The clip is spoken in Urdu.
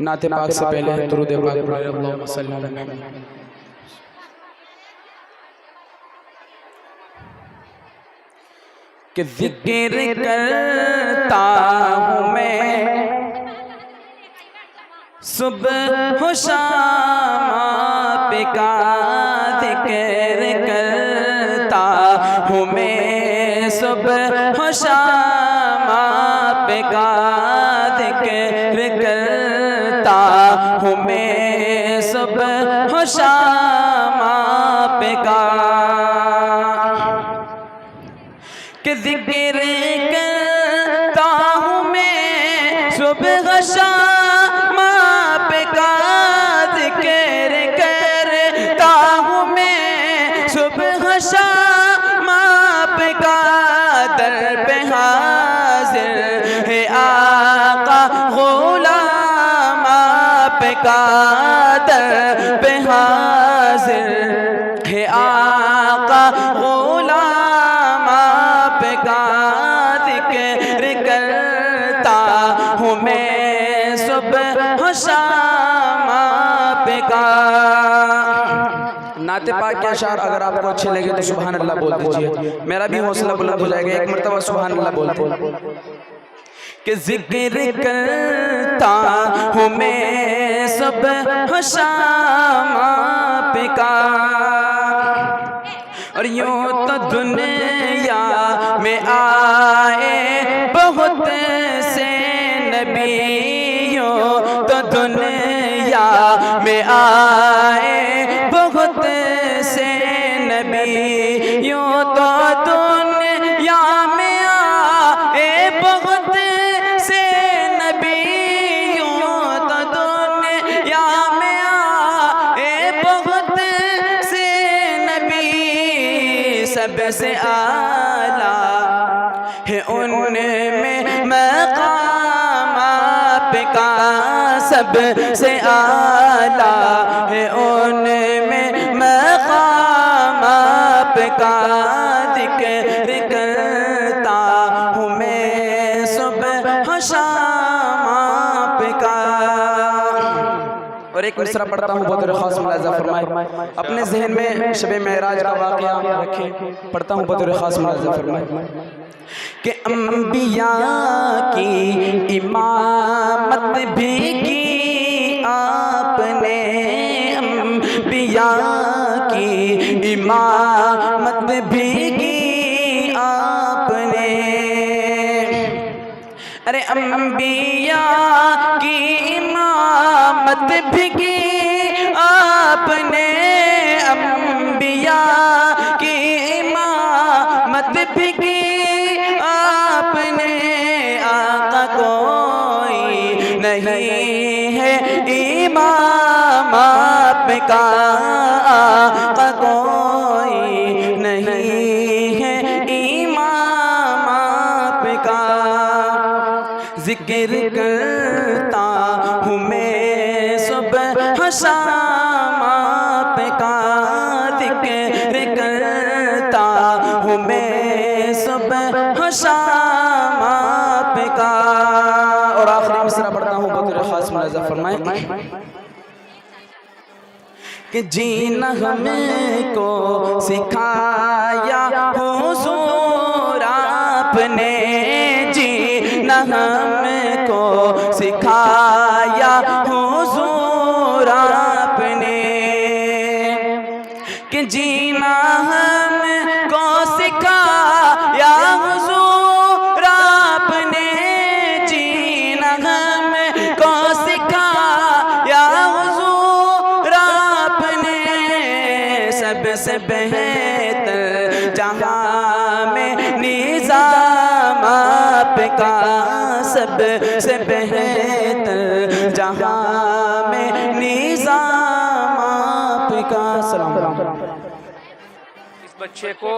نعت پاک سے پہلے درود پاک پڑھیں اللہم صلی علی محمد۔ کہ ذکر کرتا ہوں میں صبح و شام آپ کا، ذکر کرتا ہوں میں صبح و شام آپ کا، ذکر کرتا ہوں میں صبح و شام آپ کا، کہ ذکر کرتا ہوں میں صبح و شام آپ کا، ذکر کرتا ہوں میں صبح و شام آپ کا، در پہ حاضر ہے آقا غلام آپ کا، در پہ حاضر ہے آقا غلام آپ کا، ذکر کرتا ہوں میں صبح و شام آپ کا۔ نعت پاک کے اشعار اگر آپ کو اچھے لگے تو سبحان اللہ بول دیجئے، میرا بھی حوصلہ بلند ہو جائے گا، ایک مرتبہ سبحان اللہ بولتے ہیں کہ ذکر کرتا ہوں میں صبح و شام آپ کا، اور یوں تو دنیا میں آئے بہت سے نبی، یوں تو دنیا میں آئے بہت سے نبی، یوں تو دنیا میں آئے بہت سے نبی، یوں تو دنیا میں آئے بہت سے نبی، سب سے اعلیٰ ہے ان میں مقام آپ کا، سب سے اعلیٰ ہے ان میں مقام آپ کا، ذکر کرتا ہوں میں صبح و شام آپ کا۔ اور ایک مصرع پڑھتا ہوں، بہت خاص ملاحظہ فرمائے، اپنے ذہن میں شب معراج کا واقعہ رکھیں، پڑھتا ہوں بہت خاص ملاحظہ فرمائے کہ انبیاء کی امامت بھی کی آپ نے، انبیاء کی امامت بھی کی آپ نے، ارے انبیاء کی امامت بھی کی آپ نے، انبیاء کی امامت بھی کی آپ نے، آقا کوئی نہیں ہے امام آپ کا، آقا کوئی نہیں ہے امام آپ کا، ذکر کرتا ہوں میں صبح و شام آپ کا، ذکر کرتا ہوں میں صبح و شام آپ کا۔ اور آخری مصرع پڑھتا ہوں، بہت خاص ملاحظہ فرمائیں کہ جینا ہم کو سکھایا حضور آپ نے، جینا ہم کو سکھایا حضور آپ نے، کہ جینا ہم کو سکھایا حضور آپ نے، جینا ہم کو سکھایا حضور آپ نے، سب سے بہتر جہاں میں نظام آپ کا، سب سے بہتر جہاں میں نظام آپ کا۔ سلام علیکم۔ اس بچے کو